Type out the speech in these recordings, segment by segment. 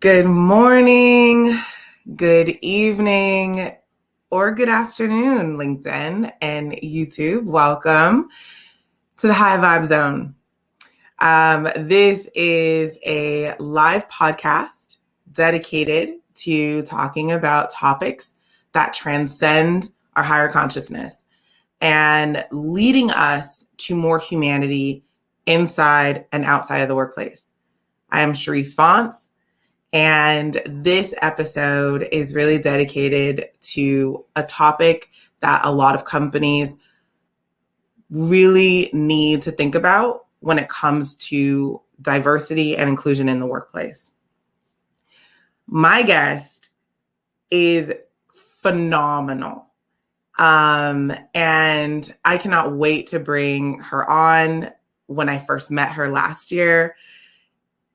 Good morning, good evening, or good afternoon, LinkedIn and YouTube. Welcome to the High Vibe Zone. This is a live podcast dedicated to talking about topics that transcend our higher consciousness and leading us to more humanity inside and outside of the workplace. I am Sharice Fonts. And this episode is really dedicated to a topic that a lot of companies really need to think about when it comes to diversity and inclusion in the workplace. My guest is phenomenal. And I cannot wait to bring her on. When I first met her last year,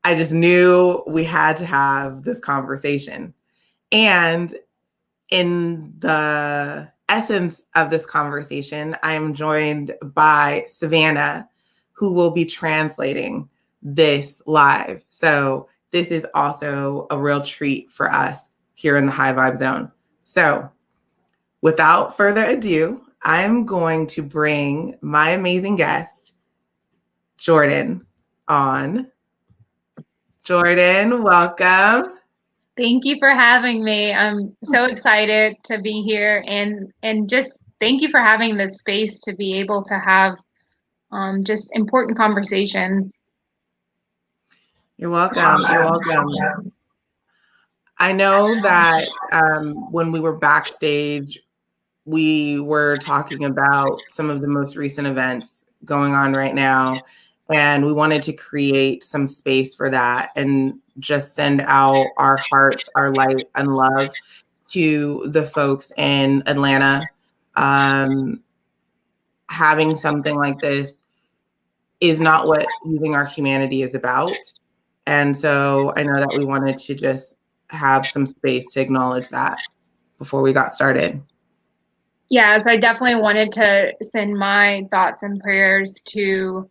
I just knew we had to have this conversation. And in the essence of this conversation, I am joined by Savannah, who will be translating this live. So this is also a real treat for us here in the High Vibe Zone. So without further ado, I'm going to bring my amazing guest, Jordan, on. Jordan, welcome. Thank you for having me. I'm so excited to be here and just thank you for having this space to be able to have just important conversations. You're welcome. You're welcome. I know that when we were backstage, we were talking about some of the most recent events going on right now. And we wanted to create some space for that and just send out our hearts, our light and love to the folks in Atlanta. Having something like this is not what using our humanity is about. And so I know that we wanted to just have some space to acknowledge that before we got started. Yeah, so I definitely wanted to send my thoughts and prayers to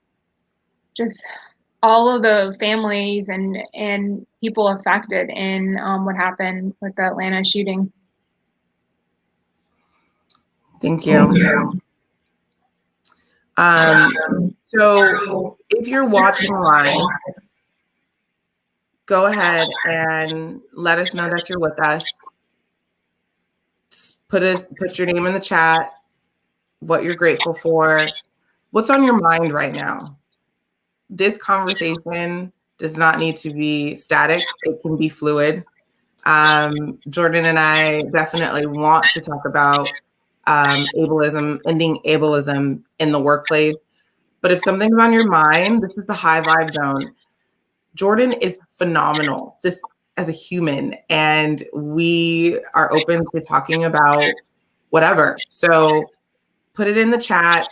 just all of the families and people affected in what happened with the Atlanta shooting. Thank you. So if you're watching live, go ahead and let us know that you're with us. Put your name in the chat, what you're grateful for, what's on your mind right now. This conversation does not need to be static. It can be fluid. Jordan and I definitely want to talk about ableism, ending ableism in the workplace. But if something's on your mind, this is the High Vibe Zone. Jordan is phenomenal, just as a human, and we are open to talking about whatever. So put it in the chat,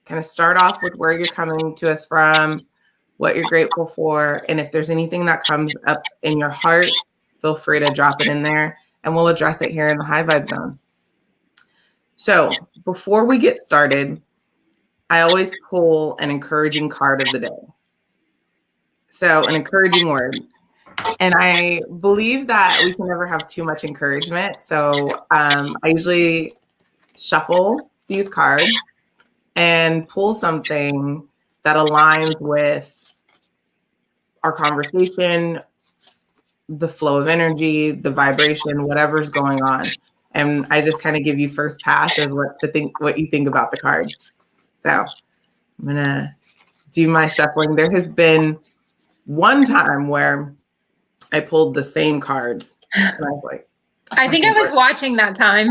kind of start off with where you're coming to us from, what you're grateful for, and if there's anything that comes up in your heart, feel free to drop it in there, and we'll address it here in the High Vibe Zone. So before we get started, I always pull an encouraging card of the day. So an encouraging word. And I believe that we can never have too much encouragement. So I usually shuffle these cards and pull something that aligns with our conversation, the flow of energy, the vibration, whatever's going on. And I just kind of give you first pass as what you think about the card. So I'm gonna do my shuffling. There has been one time where I pulled the same cards. And I was like, I think I was watching that time.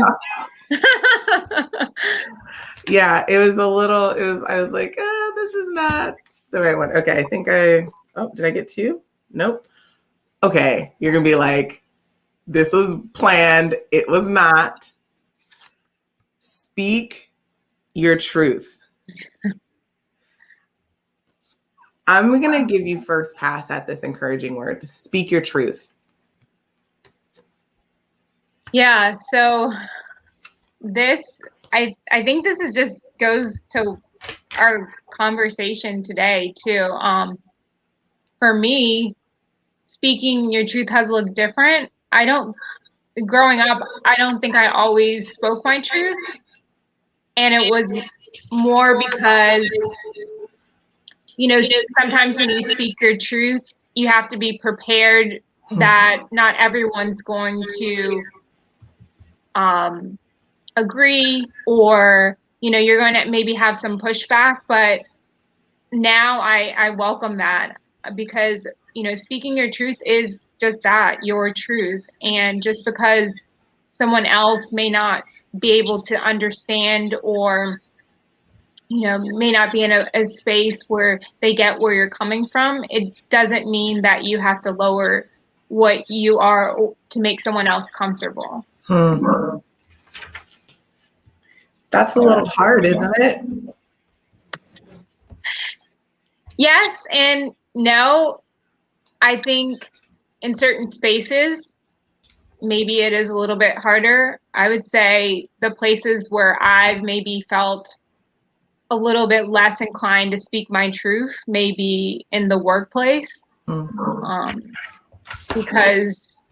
Yeah, I was like, this is not the right one. Okay, did I get two? Nope. Okay, you're gonna be like, this was planned. It was not. Speak your truth. I'm going to give you first pass at this encouraging word. Speak your truth. Yeah, so I think this is just goes to our conversation today too. For me, speaking your truth has looked different. Growing up, I don't think I always spoke my truth. And it was more because, sometimes when you speak your truth, you have to be prepared that not everyone's going to agree, or, you're going to maybe have some pushback. But now I welcome that, because, speaking your truth is just that, your truth. And just because someone else may not be able to understand, or may not be in a space where they get where you're coming from, it doesn't mean that you have to lower what you are to make someone else comfortable. That's a little hard, isn't it? Yes and no. I think in certain spaces, maybe it is a little bit harder. I would say the places where I've maybe felt a little bit less inclined to speak my truth, maybe in the workplace, because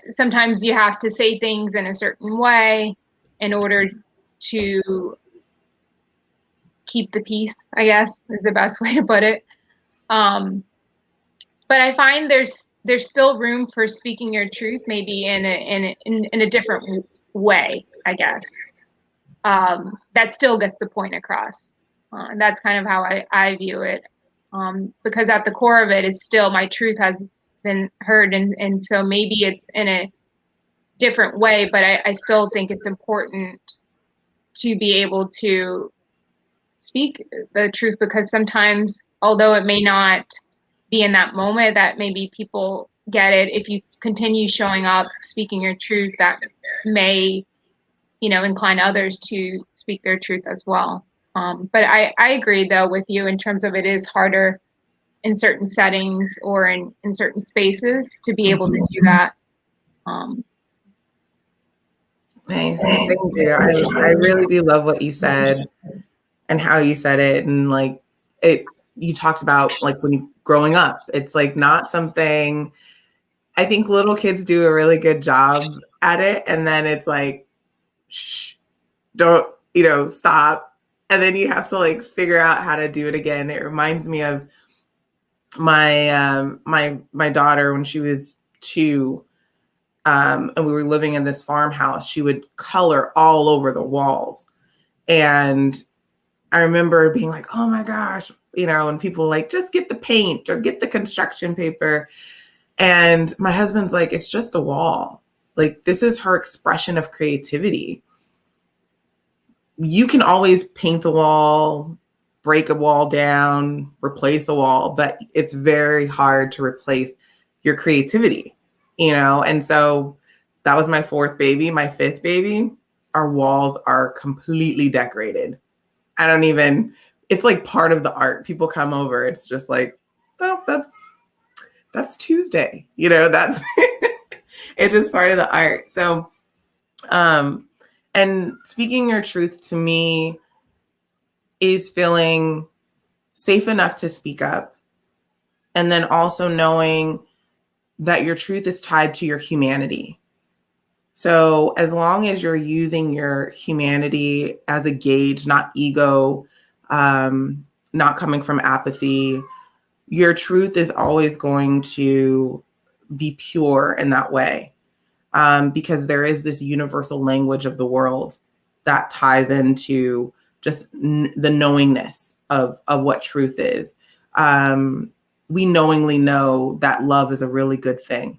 sometimes you have to say things in a certain way in order to keep the peace, I guess is the best way to put it. But I find there's still room for speaking your truth, maybe in a different way, I guess. That still gets the point across. And that's kind of how I view it, because at the core of it is still my truth has been heard, and so maybe it's in a different way, but I still think it's important to be able to speak the truth, because sometimes, although it may not be in that moment that maybe people get it, if you continue showing up speaking your truth, that may incline others to speak their truth as well. But I agree though with you in terms of it is harder in certain settings or in certain spaces to be able to do that. Nice. Thank you. I really do love what you said and how you said it. And like you talked about like when you growing up, it's like not something, I think little kids do a really good job at it. And then it's like, shh, don't, stop. And then you have to like figure out how to do it again. It reminds me of my my daughter when she was 2, and we were living in this farmhouse. She would color all over the walls, and I remember being like, "Oh my gosh," and people like, "Just get the paint or get the construction paper," and my husband's like, "It's just a wall. Like this is her expression of creativity. You can always paint a wall, break a wall down, replace a wall, but it's very hard to replace your creativity, And so that was my 4th baby. My 5th baby, our walls are completely decorated. It's like part of the art. People come over. It's just like, oh, that's Tuesday. That's, it's just part of the art. So, and speaking your truth to me is feeling safe enough to speak up. And then also knowing that your truth is tied to your humanity. So as long as you're using your humanity as a gauge, not ego, not coming from apathy, your truth is always going to be pure in that way. Because there is this universal language of the world that ties into just the knowingness of what truth is. We knowingly know that love is a really good thing,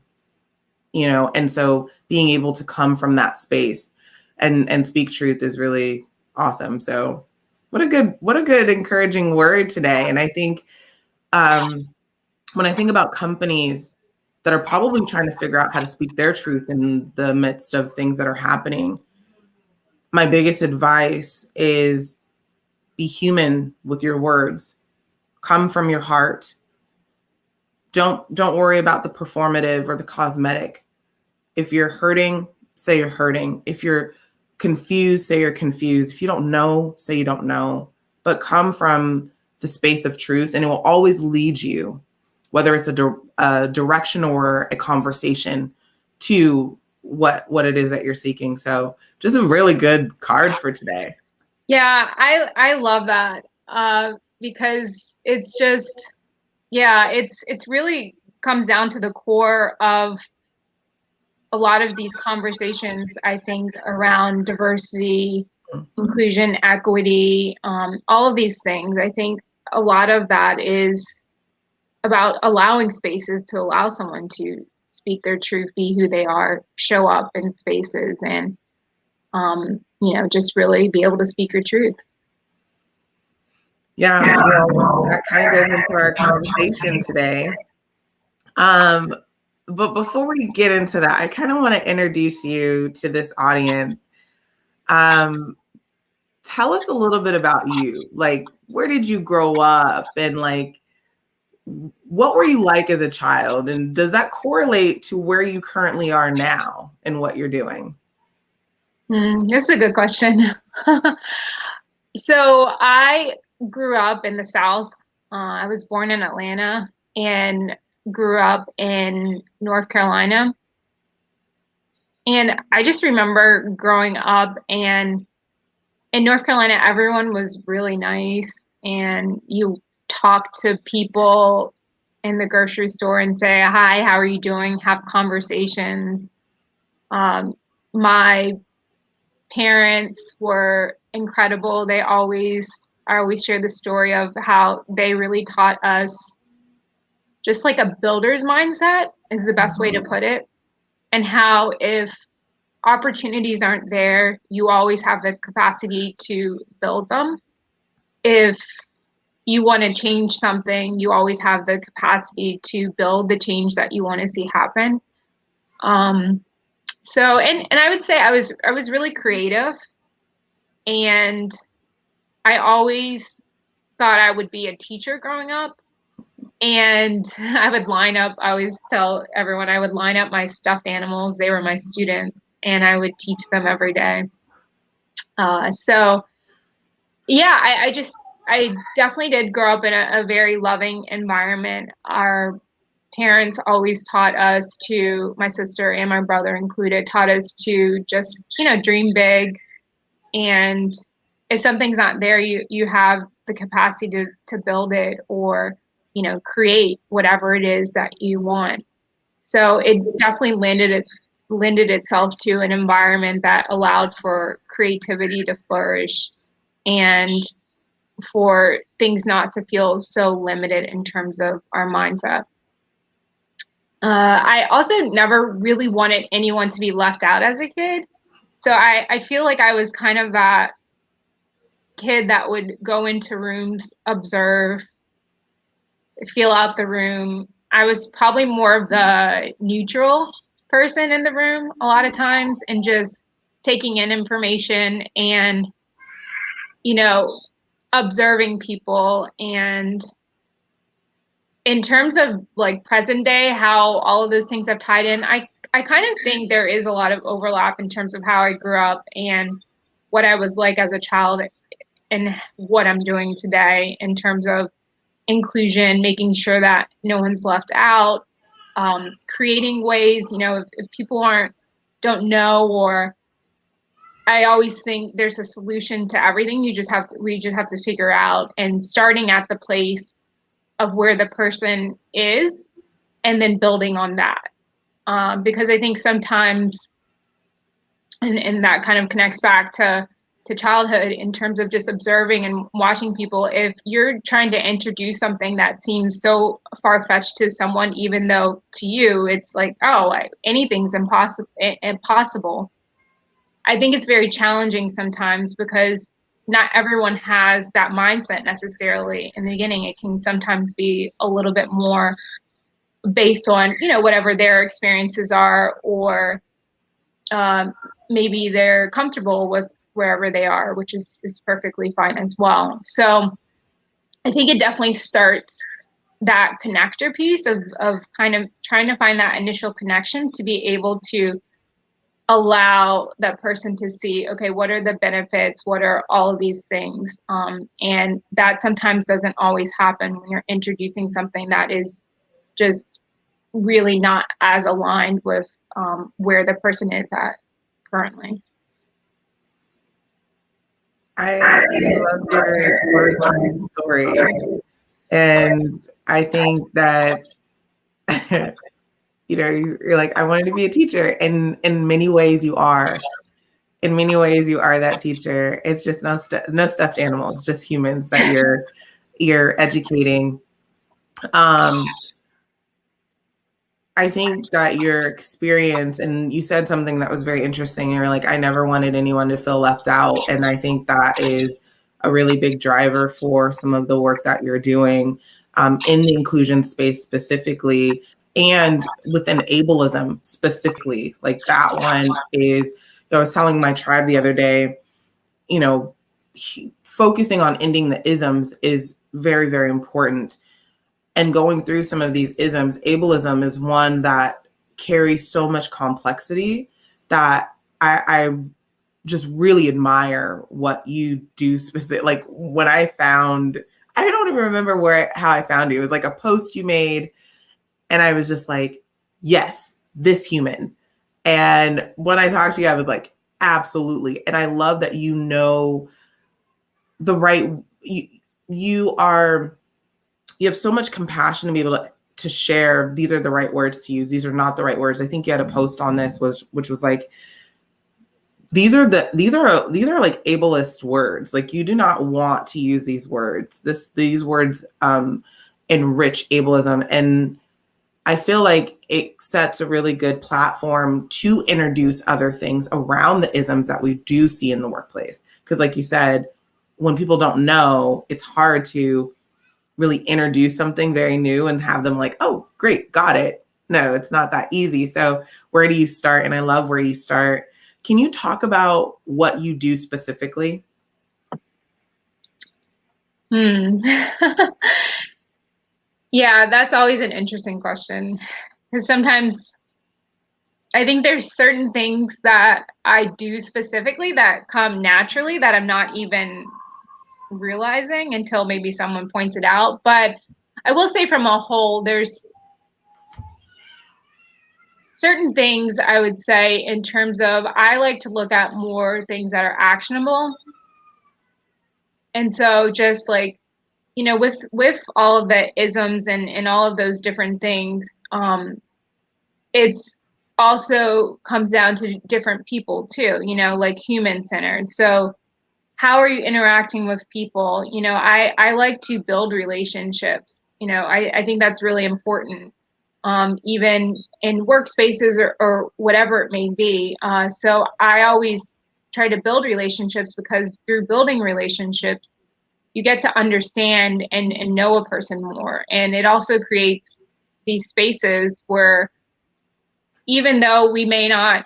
and so being able to come from that space and speak truth is really awesome. So what a good encouraging word today. And I think when I think about companies that are probably trying to figure out how to speak their truth in the midst of things that are happening, my biggest advice is be human with your words. Come from your heart. Don't worry about the performative or the cosmetic. If you're hurting, say you're hurting. If you're confused, say you're confused. If you don't know, say you don't know. But come from the space of truth, and it will always lead you whether it's a direction or a conversation to what it is that you're seeking. So just a really good card for today. Yeah, I love that because it's just, yeah, it's really comes down to the core of a lot of these conversations, I think, around diversity, inclusion, equity, all of these things. I think a lot of that is about allowing spaces to allow someone to speak their truth, be who they are, show up in spaces, and just really be able to speak your truth. Yeah, well, that kind of goes into our conversation today. But before we get into that, I kind of want to introduce you to this audience. Tell us a little bit about you. Like, where did you grow up, and like, what were you like as a child? And does that correlate to where you currently are now and what you're doing? That's a good question. So I grew up in the South. I was born in Atlanta and grew up in North Carolina. And I just remember growing up, and in North Carolina, everyone was really nice, and you talk to people in the grocery store and say, hi, how are you doing? Have conversations. My parents were incredible. I always share the story of how they really taught us just like a builder's mindset is the best way to put it. And how if opportunities aren't there, you always have the capacity to build them. If you want to change something, you always have the capacity to build the change that you want to see happen. So, and I would say I was really creative, and I always thought I would be a teacher growing up. And I always tell everyone I would line up my stuffed animals. They were my students, and I would teach them every day. So yeah, I definitely did grow up in a very loving environment. Our parents always taught us to, my sister and my brother included, taught us to just, dream big. And if something's not there, you have the capacity to build it, or, create whatever it is that you want. So it definitely lended itself to an environment that allowed for creativity to flourish, and for things not to feel so limited in terms of our mindset. I also never really wanted anyone to be left out as a kid. So I feel like I was kind of that kid that would go into rooms, observe, feel out the room. I was probably more of the neutral person in the room a lot of times, and just taking in information and, observing people. And in terms of like present day, how all of those things have tied in, I kind of think there is a lot of overlap in terms of how I grew up and what I was like as a child, and what I'm doing today in terms of inclusion, making sure that no one's left out, creating ways, if people don't know, or I always think there's a solution to everything. We just have to figure out, and starting at the place of where the person is, and then building on that. Because I think sometimes, and that kind of connects back to childhood in terms of just observing and watching people. If you're trying to introduce something that seems so far-fetched to someone, even though to you it's like, oh, anything's impossible. I think it's very challenging sometimes, because not everyone has that mindset necessarily in the beginning. It can sometimes be a little bit more based on, whatever their experiences are, or maybe they're comfortable with wherever they are, which is perfectly fine as well. So I think it definitely starts that connector piece of kind of trying to find that initial connection to be able to allow that person to see, okay, what are the benefits? What are all of these things? And that sometimes doesn't always happen when you're introducing something that is just really not as aligned with where the person is at currently. I love your origin story. And I think that, you're like, I wanted to be a teacher. And in many ways you are. In many ways you are that teacher. It's just no stuffed animals, just humans that you're educating. I think that your experience, and you said something that was very interesting. You're like, I never wanted anyone to feel left out. And I think that is a really big driver for some of the work that you're doing in the inclusion space specifically, and within ableism specifically. Like that one is, I was telling my tribe the other day, focusing on ending the isms is very, very important. And going through some of these isms, ableism is one that carries so much complexity that I just really admire what you do specific. Like when I don't even remember how I found you. It was like a post you made, and I was just like, yes, this human. And when I talked to you, I was like, absolutely. And I love that the right, you have so much compassion to be able to share. These are the right words to use. These are not the right words. I think you had a post on this which was like, these are like ableist words. Like you do not want to use these words. These words enrich ableism. And I feel like it sets a really good platform to introduce other things around the isms that we do see in the workplace. Because like you said, when people don't know, it's hard to really introduce something very new and have them like, oh, great, got it. No, it's not that easy. So where do you start? And I love where you start. Can you talk about what you do specifically? Yeah, that's always an interesting question, because sometimes I think there's certain things that I do specifically that come naturally that I'm not even realizing until maybe someone points it out. But I will say from a whole, there's certain things I would say in terms of, I like to look at more things that are actionable. And so just like, with all of the isms and all of those different things, it's also comes down to different people too, like human centered. So how are you interacting with people? I like to build relationships. I think that's really important, even in workspaces or whatever it may be. So I always try to build relationships, because through building relationships, you get to understand and know a person more. And it also creates these spaces where, even though we may not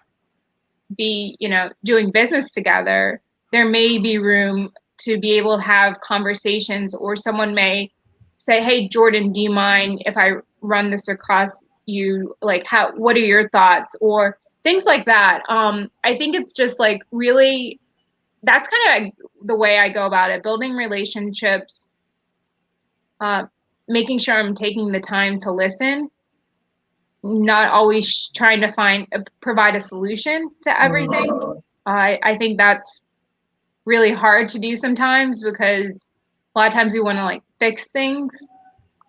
be, doing business together, there may be room to be able to have conversations, or someone may say, hey, Jordan, do you mind if I run this across you? Like, what are your thoughts? Or things like that. I think it's just like, really, that's kind of like the way I go about it, building relationships, making sure I'm taking the time to listen, not always trying to provide a solution to everything. I think that's really hard to do sometimes, because a lot of times we want to like fix things.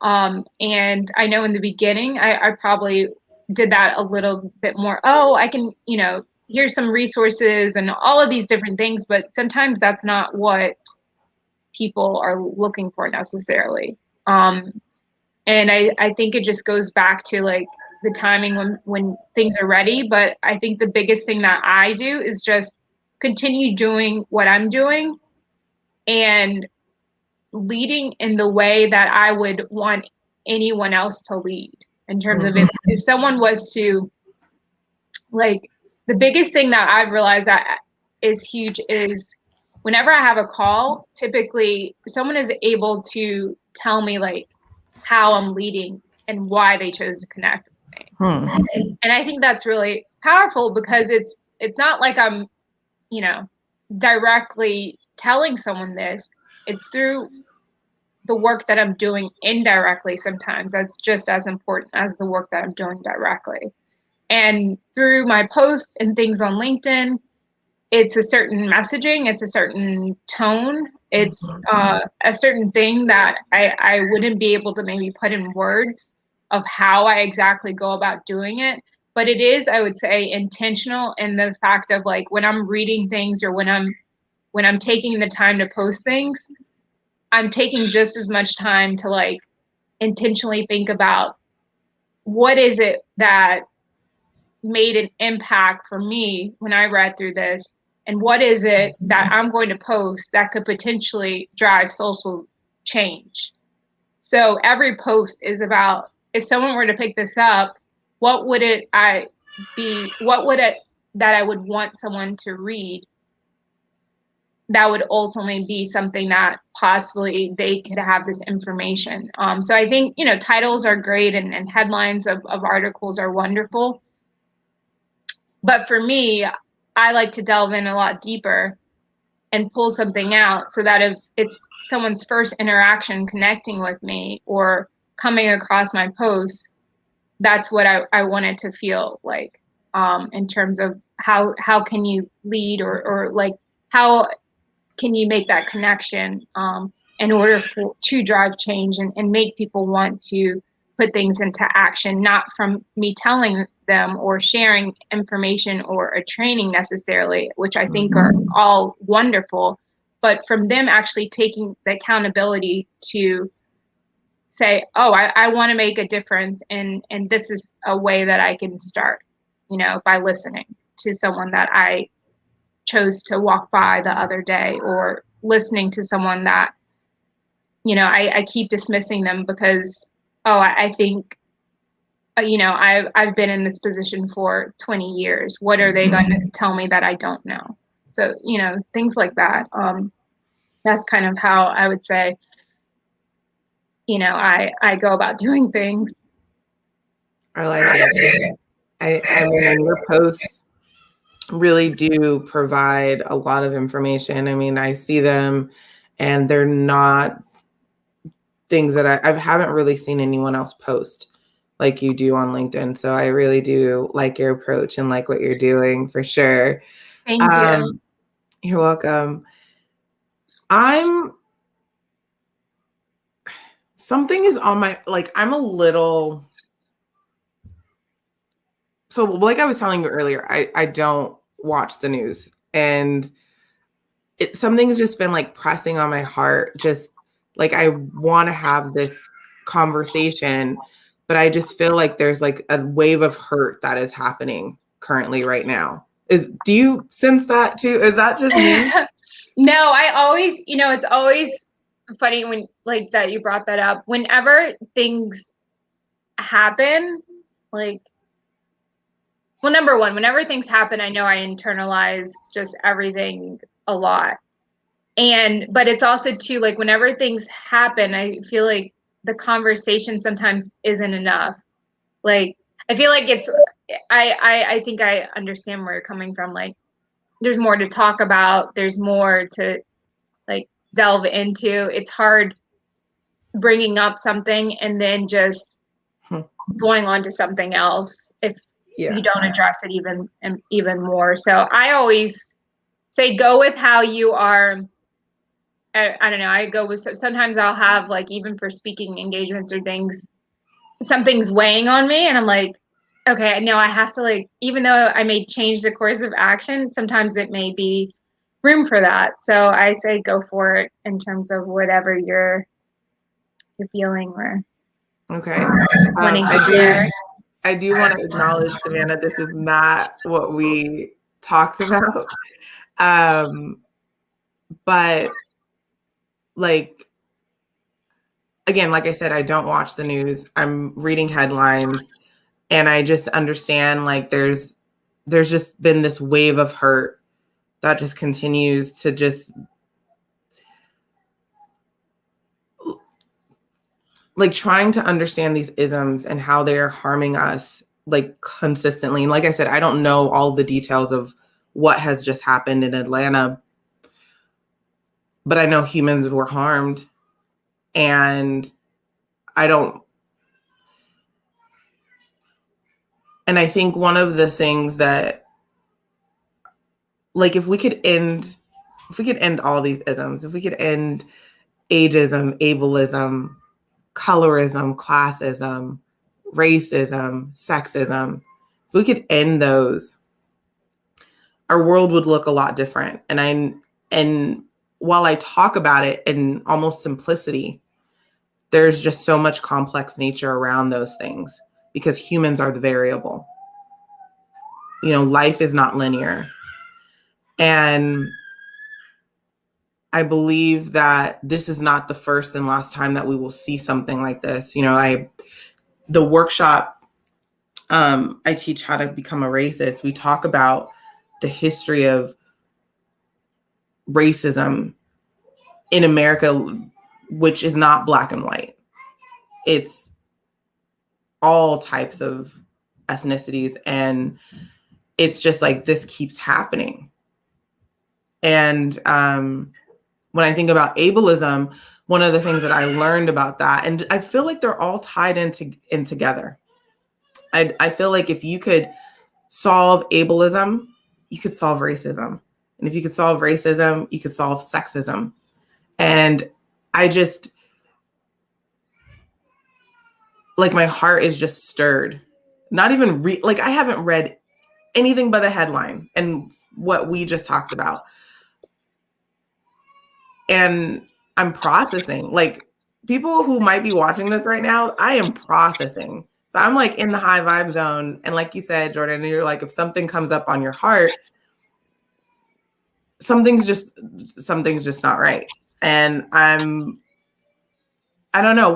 And I know in the beginning, I probably did that a little bit more. Oh, I can, here's some resources and all of these different things, but sometimes that's not what people are looking for necessarily. And I think it just goes back to like the timing when things are ready. But I think the biggest thing that I do is just continue doing what I'm doing and leading in the way that I would want anyone else to lead. In terms of, if someone was to, like, the biggest thing that I've realized that is huge is, whenever I have a call, typically someone is able to tell me like how I'm leading and why they chose to connect with me. And I think that's really powerful, because it's not like I'm, directly telling someone this. It's through the work that I'm doing indirectly sometimes that's just as important as the work that I'm doing directly. And through my posts and things on LinkedIn, it's a certain messaging, it's a certain tone, it's a certain thing that I wouldn't be able to maybe put in words of how I exactly go about doing it. But it is, I would say, intentional in the fact of like when I'm reading things or when I'm taking the time to post things, I'm taking just as much time to like intentionally think about what is it that made an impact for me when I read through this, and what is it that I'm going to post that could potentially drive social change. So every post is about, if someone were to pick this up, what would it that I would want someone to read that would ultimately be something that possibly they could have this information. So I think, titles are great and headlines of articles are wonderful. But for me, I like to delve in a lot deeper and pull something out so that if it's someone's first interaction connecting with me or coming across my posts, that's what I want it to feel like, in terms of how can you lead or like how can you make that connection in order to drive change and make people want to put things into action, not from me telling them or sharing information or a training necessarily, which I think are all wonderful, but from them actually taking the accountability to say, oh, I want to make a difference, and this is a way that I can start, by listening to someone that I chose to walk by the other day, or listening to someone that, I keep dismissing them because, I think, I've been in this position for 20 years. What are they going to tell me that I don't know? So, things like that. That's kind of how I would say, I go about doing things. I like it. I mean, your posts really do provide a lot of information. I mean, I see them and they're not things that I haven't really seen anyone else post like you do on LinkedIn. So I really do like your approach and like what you're doing for sure. Thank you. You're welcome. Something is on my, like, I'm a little, so like I was telling you earlier, I don't watch the news, and something's just been like pressing on my heart. Just like, I want to have this conversation, but I just feel like there's like a wave of hurt that is happening currently right now. Do you sense that too? Is that just me? No, I always, it's always funny when like that you brought that up. Whenever things happen, like, well, number one, whenever things happen, I know I internalize just everything a lot. But it's also too, like, whenever things happen, I feel like the conversation sometimes isn't enough. Like, I feel like I think I understand where you're coming from. Like, there's more to talk about. There's more to like delve into. It's hard bringing up something and then just going on to something else if you don't address it even more. So I always say go with how you are. I don't know. I go with, sometimes I'll have like, even for speaking engagements or things, something's weighing on me and I'm like, okay, no, I have to, like, even though I may change the course of action, sometimes it may be room for that. So I say go for it in terms of whatever you're feeling or wanting to share. I do want to acknowledge, Savannah, this is not what we talked about. But like, again, like I said, I don't watch the news. I'm reading headlines, and I just understand like there's just been this wave of hurt that just continues to just like trying to understand these isms and how they are harming us like consistently. And like I said, I don't know all the details of what has just happened in Atlanta, but I know humans were harmed. And I don't, and I think one of the things that, like, if we could end all these isms, if we could end ageism, ableism, colorism, classism, racism, sexism, if we could end those, our world would look a lot different. And while I talk about it in almost simplicity, there's just so much complex nature around those things because humans are the variable. You know, life is not linear. And I believe that this is not the first and last time that we will see something like this. You know, the workshop, I teach how to become a racist. We talk about the history of racism in America, which is not black and white. It's all types of ethnicities. And it's just like, this keeps happening. And when I think about ableism, one of the things that I learned about that, and I feel like they're all tied in together. I feel like if you could solve ableism, you could solve racism. And if you could solve racism, you could solve sexism. And I just, like, my heart is just stirred. Not even, like, I haven't read anything but the headline and what we just talked about. And I'm processing. Like, people who might be watching this right now, I am processing. So I'm like in the high vibe zone. And like you said, Jordan, you're like, if something comes up on your heart, something's just not right. And I don't know,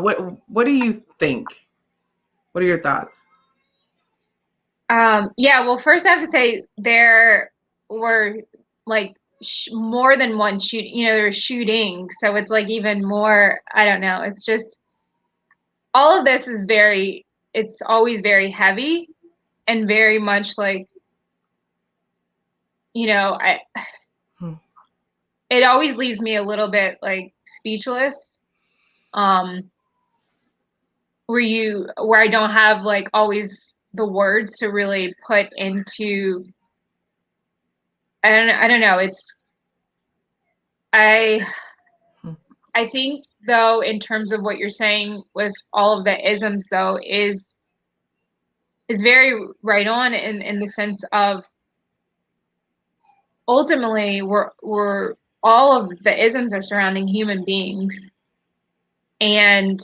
what do you think? What are your thoughts? Yeah, well, first I have to say there were like more than one there were shootings. So it's like even more, I don't know. It's just, all of this is it's always very heavy and very much like, it always leaves me a little bit like speechless. Where I don't have like always the words to really put into, I don't know. I think though, in terms of what you're saying with all of the isms though, is very right on in the sense of, ultimately we're all of the isms are surrounding human beings, and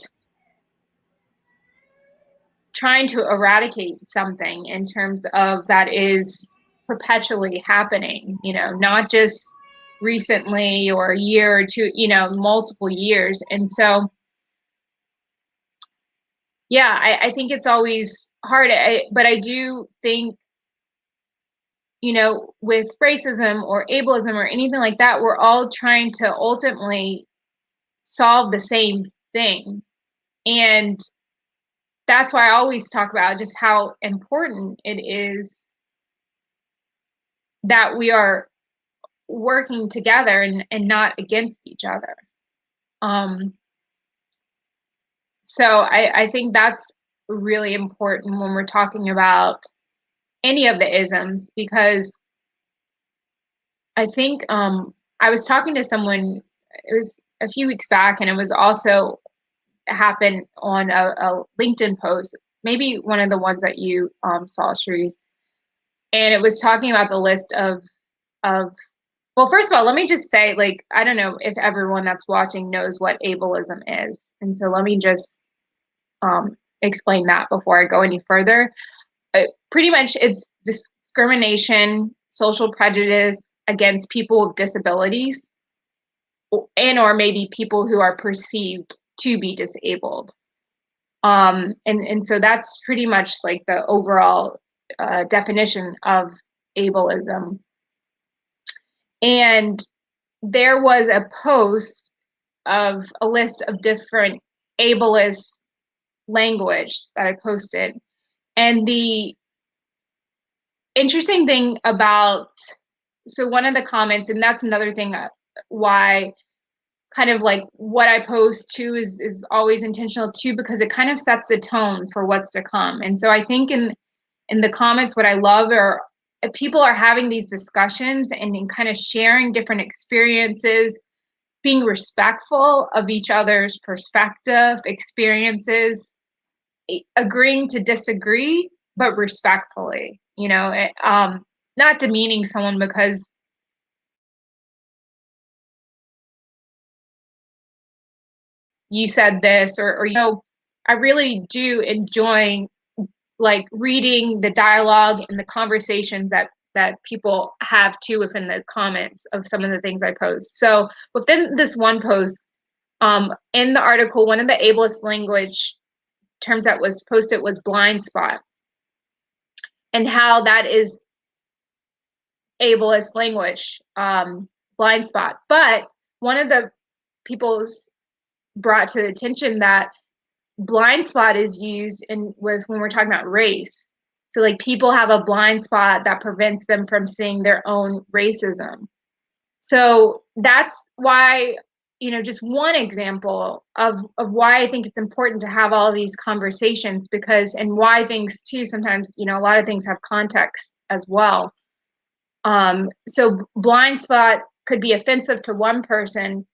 trying to eradicate something in terms of that is perpetually happening, not just recently or a year or two, multiple years. And so, yeah, I think it's always hard. But I do think, with racism or ableism or anything like that, we're all trying to ultimately solve the same thing. And that's why I always talk about just how important it is that we are working together and not against each other. So I think that's really important when we're talking about any of the isms, because I think I was talking to someone, it was a few weeks back, and it was also happened on a LinkedIn post, maybe one of the ones that you saw, Cherise, and it was talking about the list of well, first of all, let me just say, like, I don't know if everyone that's watching knows what ableism is, and so let me just explain that before I go any further. Pretty much, it's discrimination, social prejudice against people with disabilities, and or maybe people who are perceived to be disabled. And so that's pretty much like the overall definition of ableism. And there was a post of a list of different ableist language that I posted. And the interesting thing about, so one of the comments, and that's another thing why kind of like what I post too is always intentional too, because it kind of sets the tone for what's to come. And so I think in the comments, what I love are people are having these discussions and kind of sharing different experiences, being respectful of each other's perspective, experiences, agreeing to disagree, but respectfully, not demeaning someone because you said this, or I really do enjoy like reading the dialogue and the conversations that people have too within the comments of some of the things I post. So within this one post, in the article, one of the ableist language terms that was posted was blind spot, and how that is ableist language, blind spot. But one of the people's brought to the attention that blind spot is used when we're talking about race. So like people have a blind spot that prevents them from seeing their own racism. So that's why, just one example of why I think it's important to have all of these conversations, because, and why things too, sometimes, a lot of things have context as well. So blind spot could be offensive to one person,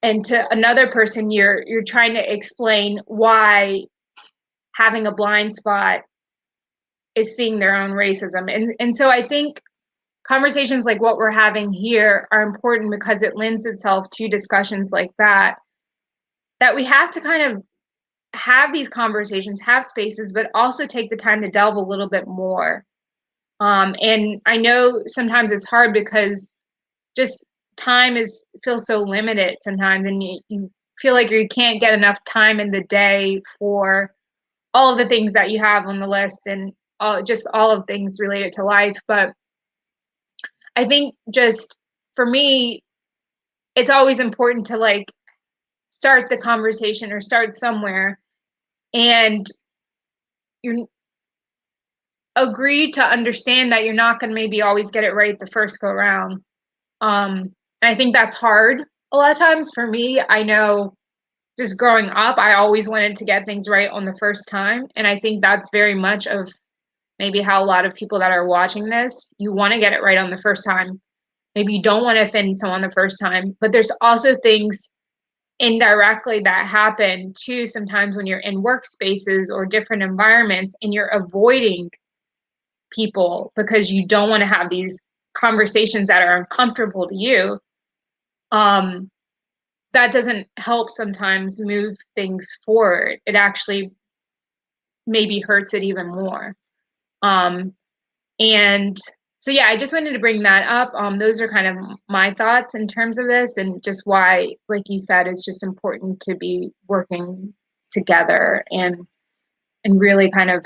and to another person, you're trying to explain why having a blind spot is seeing their own racism. And so I think conversations like what we're having here are important because it lends itself to discussions like that we have to kind of have these conversations, have spaces, but also take the time to delve a little bit more. And I know sometimes it's hard because just time feels so limited sometimes, and you feel like you can't get enough time in the day for all of the things that you have on the list, and all of things related to life. But I think just for me, it's always important to like start the conversation or start somewhere, and you agree to understand that you're not going to maybe always get it right the first go around. I think that's hard a lot of times for me. I know just growing up, I always wanted to get things right on the first time. And I think that's very much of maybe how a lot of people that are watching this, you want to get it right on the first time. Maybe you don't want to offend someone the first time, but there's also things indirectly that happen too sometimes when you're in workspaces or different environments and you're avoiding people because you don't want to have these conversations that are uncomfortable to you. That doesn't help sometimes move things forward. It actually maybe hurts it even more. And so, yeah, I just wanted to bring that up. Those are kind of my thoughts in terms of this, and just why, like you said, it's just important to be working together and really kind of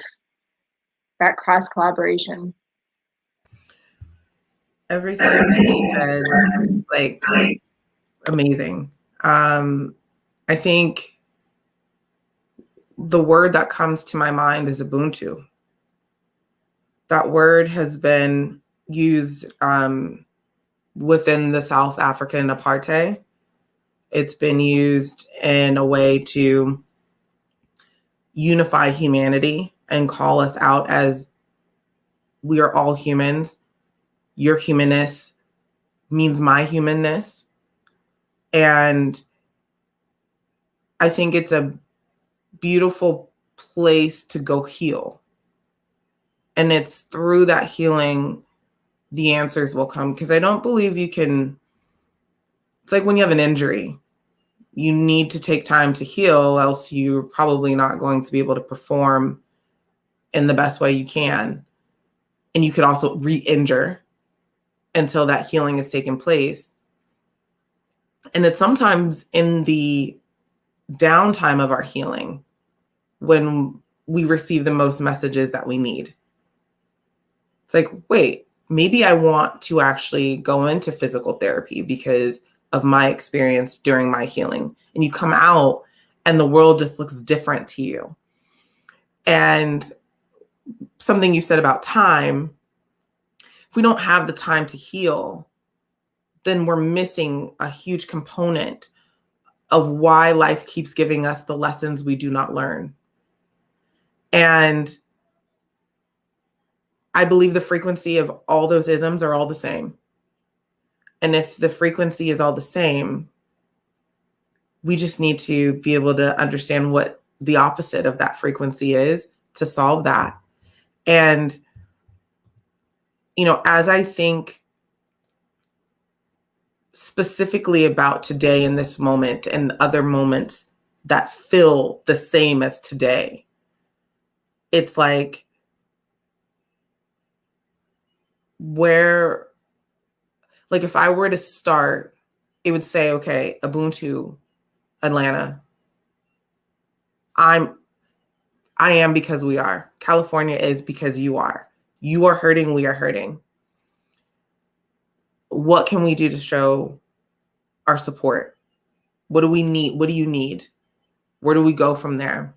that cross collaboration. Everything that you said, like, amazing. I think the word that comes to my mind is Ubuntu. That word has been used within the South African apartheid. It's been used in a way to unify humanity and call us out as we are all humans. Your humanness means my humanness. And I think it's a beautiful place to go heal. And it's through that healing, the answers will come. Because I don't believe you can, it's like when you have an injury, you need to take time to heal, else you're probably not going to be able to perform in the best way you can. And you could also re-injure until that healing has taken place. And it's sometimes in the downtime of our healing when we receive the most messages that we need. It's like, wait, maybe I want to actually go into physical therapy because of my experience during my healing. And you come out and the world just looks different to you. And something you said about time, if we don't have the time to heal, then we're missing a huge component of why life keeps giving us the lessons we do not learn. And I believe the frequency of all those isms are all the same. And if the frequency is all the same, we just need to be able to understand what the opposite of that frequency is to solve that. And, as I think specifically about today in this moment and other moments that feel the same as today, it's like if I were to start, it would say, okay, Ubuntu, Atlanta, I am because we are. California is because you are. You are hurting, we are hurting. What can we do to show our support? What do we need? What do you need? Where do we go from there?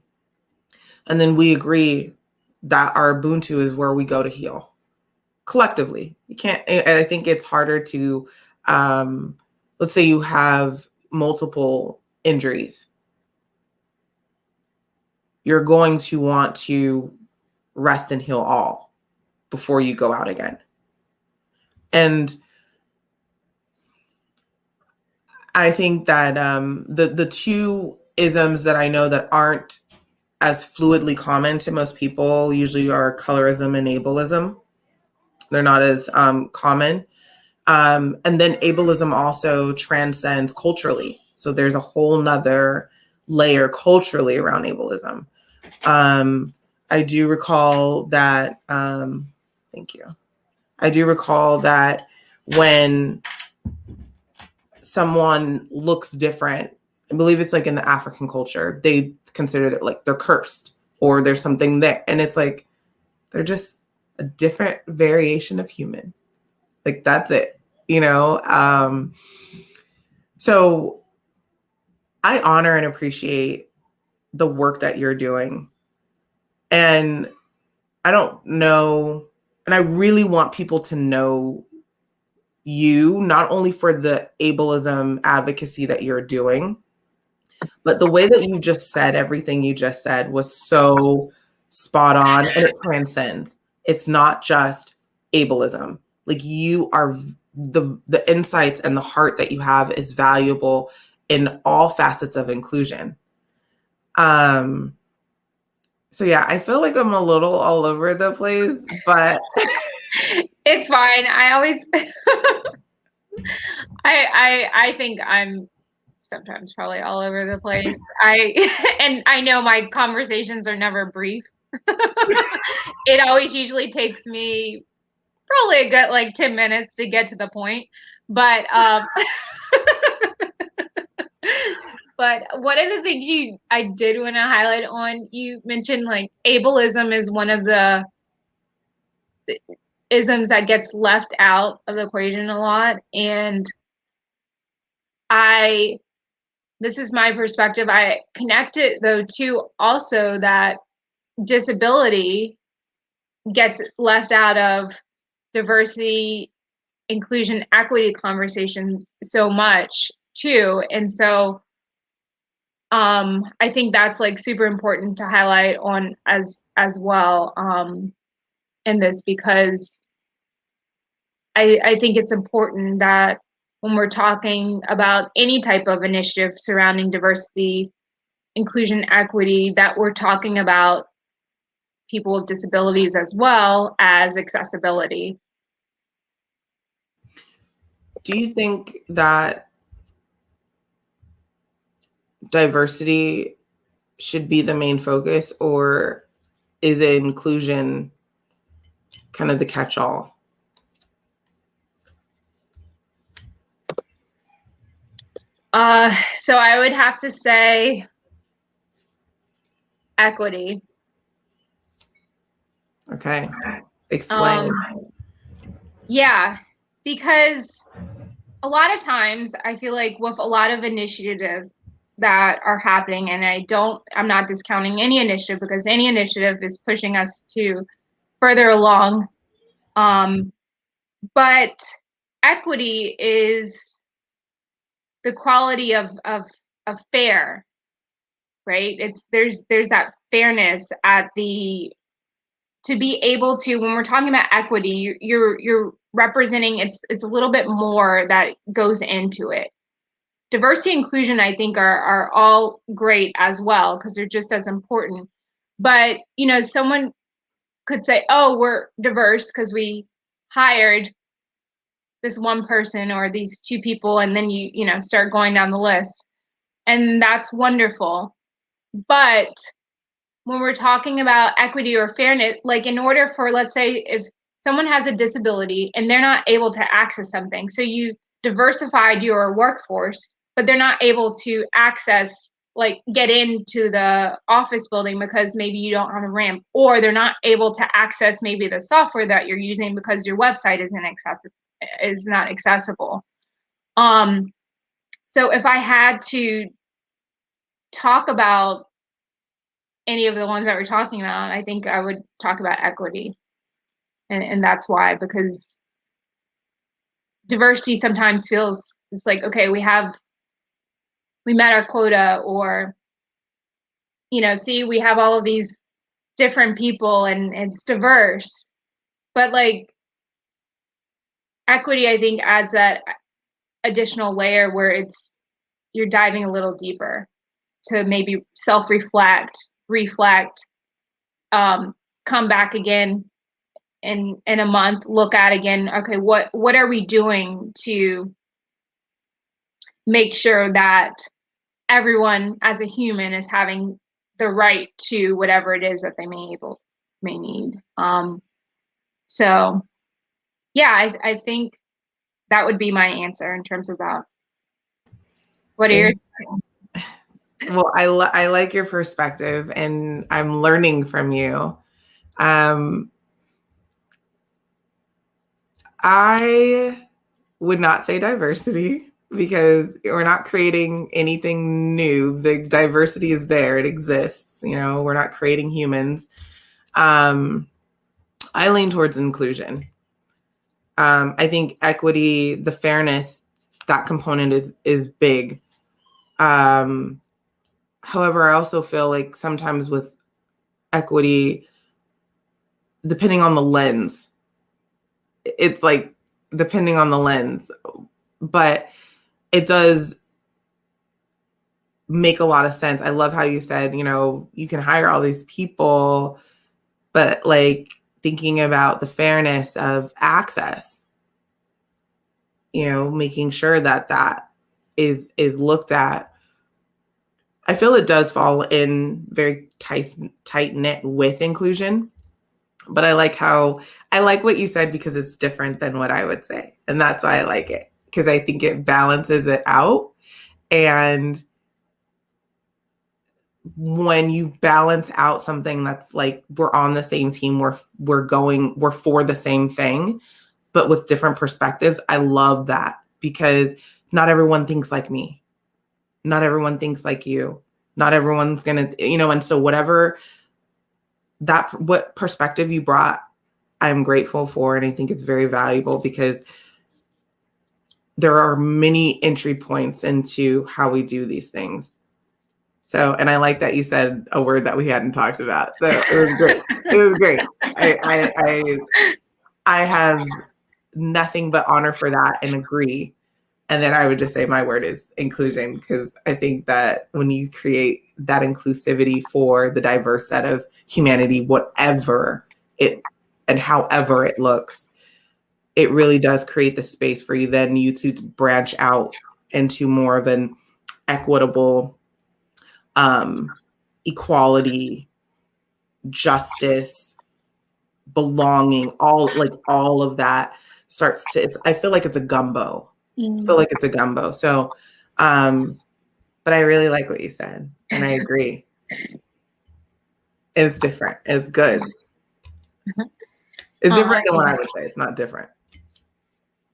And then we agree that our Ubuntu is where we go to heal collectively. You can't, and I think it's harder to, let's say you have multiple injuries. You're going to want to rest and heal all before you go out again. And I think that the two isms that I know that aren't as fluidly common to most people usually are colorism and ableism. They're not as common. And then ableism also transcends culturally. So there's a whole nother layer culturally around ableism. I do recall that, thank you. I do recall that when someone looks different, I believe it's like in the African culture, they consider that like they're cursed or there's something there. And it's like, they're just a different variation of human. Like that's it, So I honor and appreciate the work that you're doing. And I don't know, and I really want people to know you, not only for the ableism advocacy that you're doing, but the way that you just said everything you just said was so spot on, and it transcends. It's not just ableism. Like you are the insights and the heart that you have is valuable in all facets of inclusion. So yeah, I feel like I'm a little all over the place, but it's fine. I always I think I'm sometimes probably all over the place. And I know my conversations are never brief. It always usually takes me probably a good like 10 minutes to get to the point. But but one of the things I did want to highlight on, you mentioned like ableism is one of the isms that gets left out of the equation a lot. And this is my perspective. I connect it though to also that disability gets left out of diversity, inclusion, equity conversations so much too. And so I think that's like super important to highlight on as well in this, because I think it's important that when we're talking about any type of initiative surrounding diversity, inclusion, equity, that we're talking about people with disabilities as well as accessibility. do you think that diversity should be the main focus, or is inclusion kind of the catch-all? So I would have to say equity. Okay, explain. Yeah, because a lot of times I feel like with a lot of initiatives that are happening, and I'm not discounting any initiative because any initiative is pushing us to further along. But equity is the quality of fair, right? There's that fairness at the, to be able to, when we're talking about equity, you're representing, it's a little bit more that goes into it. Diversity and inclusion, I think, are all great as well, because they're just as important. But someone could say, oh, we're diverse because we hired this one person or these two people, and then you start going down the list, and that's wonderful. But when we're talking about equity or fairness, like, in order for, let's say, if someone has a disability and they're not able to access something, so you diversified your workforce, but they're not able to access, like, get into the office building because maybe you don't have a ramp, or they're not able to access maybe the software that you're using because your website is not accessible. So if I had to talk about any of the ones that we're talking about, I think I would talk about equity. And that's why, because diversity sometimes feels it's like, okay, we met our quota, or see, we have all of these different people and it's diverse. But like, equity, I think, adds that additional layer where you're diving a little deeper to maybe reflect, come back again in a month, look at again, okay, what are we doing to make sure that everyone as a human is having the right to whatever it is that they may need. So yeah, I think that would be my answer in terms of that. What are your Well, I like your perspective, and I'm learning from you. I would not say diversity, because we're not creating anything new. The diversity is there. It exists. We're not creating humans. I lean towards inclusion. I think equity, the fairness, that component is big. However, I also feel like sometimes with equity, depending on the lens, it's like depending on the lens, but it does make a lot of sense. I love how you said, you can hire all these people, but like thinking about the fairness of access, making sure that is looked at. I feel it does fall in very tight knit with inclusion, but I like what you said, because it's different than what I would say. And that's why I like it, because I think it balances it out. And when you balance out something that's like, we're on the same team, we're for the same thing, but with different perspectives, I love that, because not everyone thinks like me. Not everyone thinks like you. Not everyone's gonna, and so what perspective you brought, I'm grateful for. And I think it's very valuable, because there are many entry points into how we do these things. So, and I like that you said a word that we hadn't talked about. So it was great. It was great. I have nothing but honor for that and agree. And then I would just say my word is inclusion, because I think that when you create that inclusivity for the diverse set of humanity, whatever it and however it looks, it really does create the space for you to branch out into more of an equitable, equality, justice, belonging, all of that starts to, I feel like it's a gumbo. So, but I really like what you said, and I agree. It's different. It's good. It's different than what I would say. It's not different.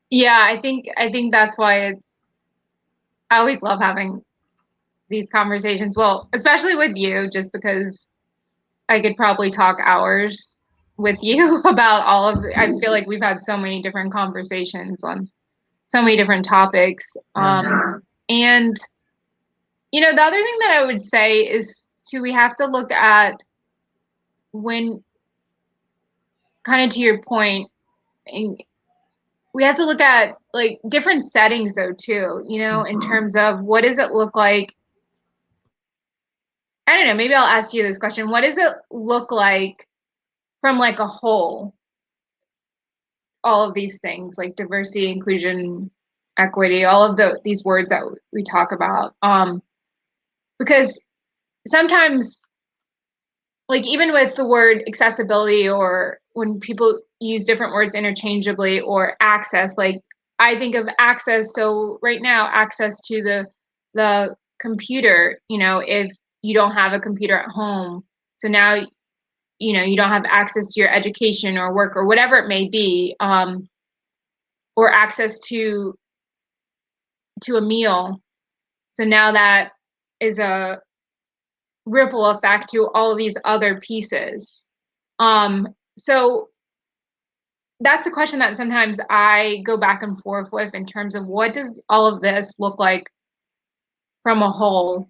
Yeah, I think that's why I always love having these conversations. Well, especially with you, just because I could probably talk hours with you about I feel like we've had so many different conversations on so many different topics. And, you know, the other thing that I would say is we have to look at when, kind of to your point, and we have to look at like different settings though too, you know, in terms of what does it look like. I don't know, maybe I'll ask you this question. What does it look like from like a whole? All of these things like diversity, inclusion, equity, all of these words that we talk about. Because sometimes, like even with the word accessibility, or when people use different words interchangeably, or access, like I think of access. So right now, access to the computer, you know, if you don't have a computer at home, so now, you know, you don't have access to your education or work or whatever it may be, or access to a meal. So now that is a ripple effect to all of these other pieces. So that's a question that sometimes I go back and forth with in terms of what does all of this look like from a whole?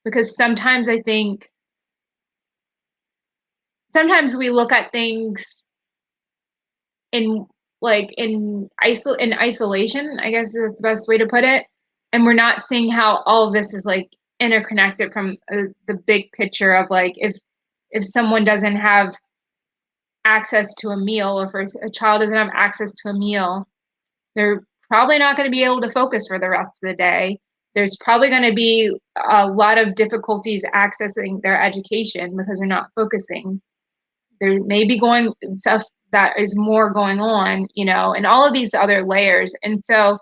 Because sometimes I think sometimes we look at things in isolation, I guess that's the best way to put it, and we're not seeing how all of this is like interconnected from the big picture of like if someone doesn't have access to a meal, or if a child doesn't have access to a meal, they're probably not going to be able to focus for the rest of the day. There's probably going to be a lot of difficulties accessing their education because they're not focusing. There may be going stuff that is more going on, you know, and all of these other layers. And so,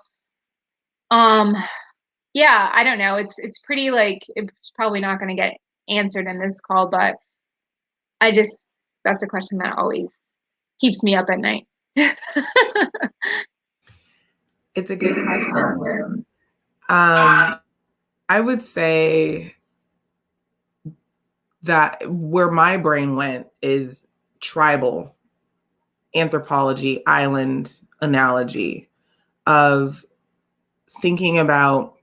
yeah, I don't know. It's pretty like, it's probably not going to get answered in this call, but that's a question that always keeps me up at night. It's a good question. I would say that where my brain went is tribal anthropology, island analogy of thinking about,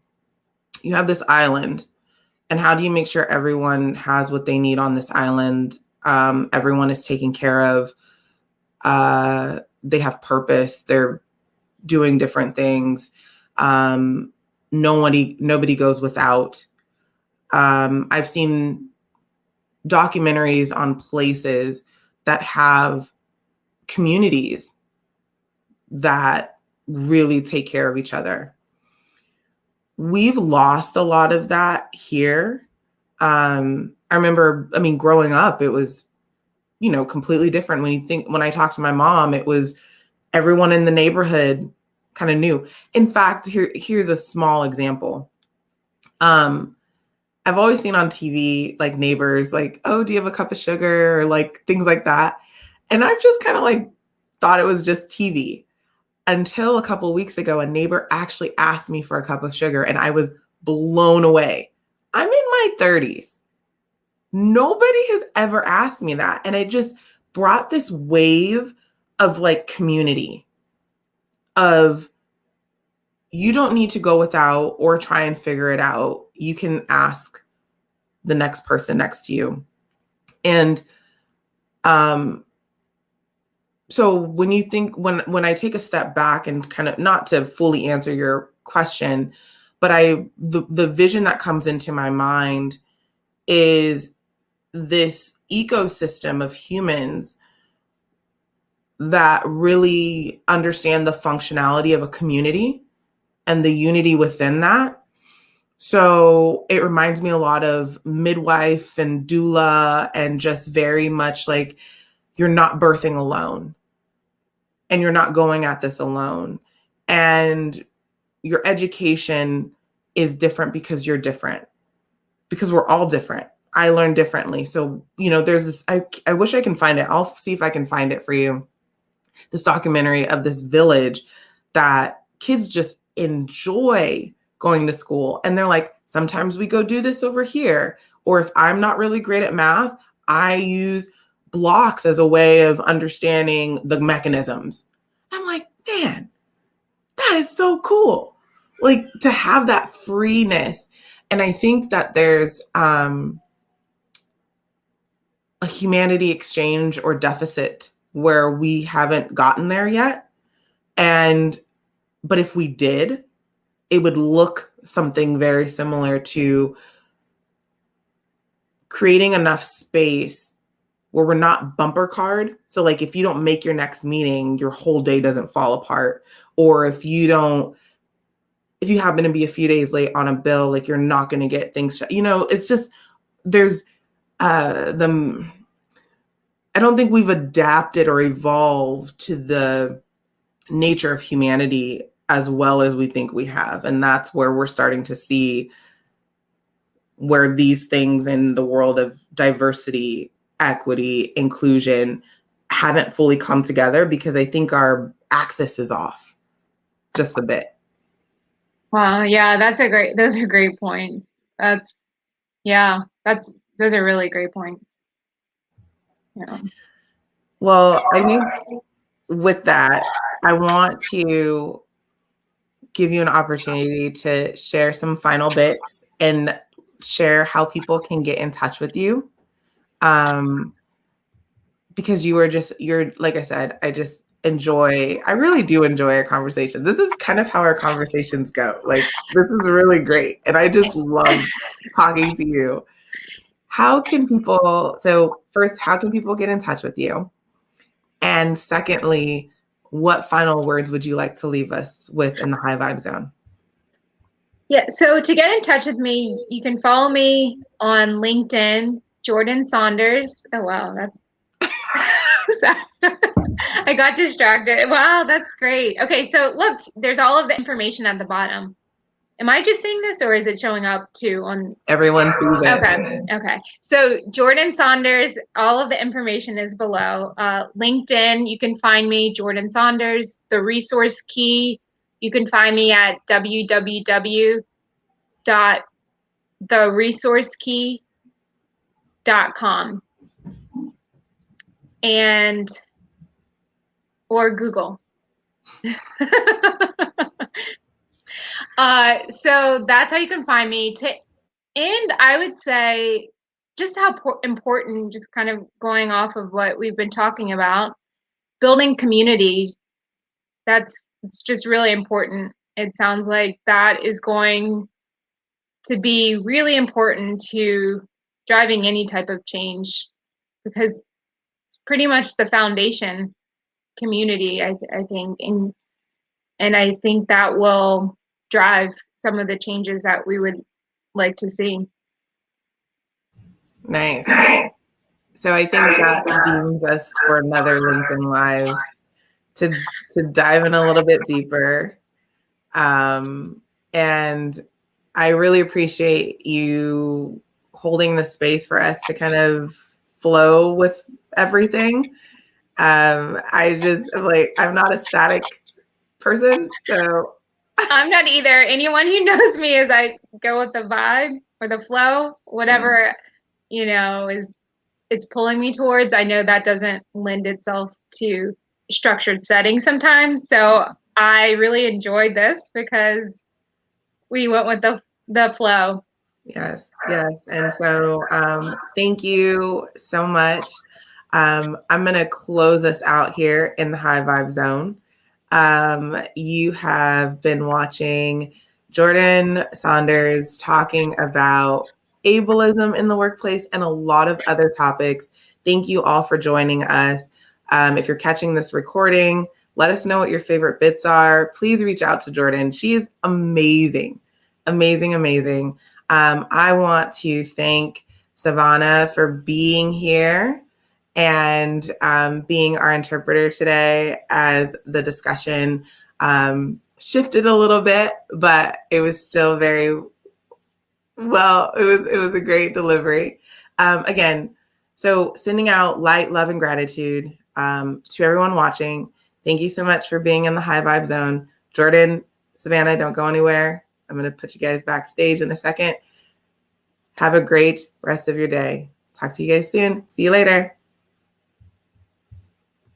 you have this island, and how do you make sure everyone has what they need on this island? Everyone is taken care of. They have purpose. They're doing different things. Nobody goes without. I've seen documentaries on places that have communities that really take care of each other. We've lost a lot of that here. I remember, growing up, it was, completely different. When I talked to my mom, it was everyone in the neighborhood kind of knew. In fact, here's a small example. I've always seen on TV, like neighbors, like, oh, do you have a cup of sugar? Or like things like that. And I've just kind of like thought it was just TV until a couple of weeks ago, a neighbor actually asked me for a cup of sugar and I was blown away. I'm in my 30s. Nobody has ever asked me that. And it just brought this wave of like community of, you don't need to go without or try and figure it out. You can ask the next person next to you. And so when you think, when I take a step back and kind of, not to fully answer your question, but the vision that comes into my mind is this ecosystem of humans that really understand the functionality of a community and the unity within that. So it reminds me a lot of midwife and doula, and just very much like you're not birthing alone and you're not going at this alone. And your education is different because you're different, because we're all different. I learn differently. So, there's this, I wish I can find it. I'll see if I can find it for you. This documentary of this village that kids just enjoy going to school. And they're like, sometimes we go do this over here. Or if I'm not really great at math, I use blocks as a way of understanding the mechanisms. I'm like, man, that is so cool. Like to have that freeness. And I think that there's a humanity exchange or deficit where we haven't gotten there yet. But if we did, it would look something very similar to creating enough space where we're not bumper card. So like if you don't make your next meeting, your whole day doesn't fall apart. Or if you happen to be a few days late on a bill, like you're not going to get things, it's just, there's I don't think we've adapted or evolved to the nature of humanity as well as we think we have. And that's where we're starting to see where these things in the world of diversity, equity, inclusion haven't fully come together, because I think our axis is off just a bit. Wow. Yeah, those are great points. Those are really great points. Yeah. Well, I think with that, I want to give you an opportunity to share some final bits and share how people can get in touch with you. Because you're like I said, I really do enjoy our conversation. This is kind of how our conversations go. Like, this is really great. And I just love talking to you. First, how can people get in touch with you? And secondly, what final words would you like to leave us with in the High Vibe Zone? Yeah, so to get in touch with me, you can follow me on LinkedIn, Jordan Saunders. Oh, wow, that's I got distracted. Wow, that's great. Okay, so look, there's all of the information at the bottom. Am I just seeing this, or is it showing up too on? Everyone sees it. Okay. So Jordan Saunders, all of the information is below. LinkedIn, you can find me, Jordan Saunders. The resource key, you can find me at www.theresourcekey.com or Google. So that's how you can find me. And I would say just how important, just kind of going off of what we've been talking about, building community, it's just really important. It sounds like that is going to be really important to driving any type of change, because it's pretty much the foundation, community, I think. And I think that will drive some of the changes that we would like to see. Nice. So I think that deems us for another LinkedIn Live to dive in a little bit deeper. And I really appreciate you holding the space for us to kind of flow with everything. I'm not a static person, so. I'm not either. Anyone who knows me is I go with the vibe or the flow, whatever, it's pulling me towards. I know that doesn't lend itself to structured settings sometimes. So I really enjoyed this because we went with the flow. Yes. And so thank you so much. I'm going to close us out here in the High Vibe Zone. You have been watching Jordan Saunders talking about ableism in the workplace and a lot of other topics. Thank you all for joining us. If you're catching this recording, let us know what your favorite bits are. Please reach out to Jordan. She is amazing. I want to thank Savannah for being here and being our interpreter today as the discussion shifted a little bit, but it was still very well. It was a great delivery. Again, so sending out light, love, and gratitude to everyone watching. Thank you so much for being in the High Vibe Zone. Jordan, Savannah, don't go anywhere. I'm going to put you guys backstage in a second. Have a great rest of your day. Talk to you guys soon. See you later.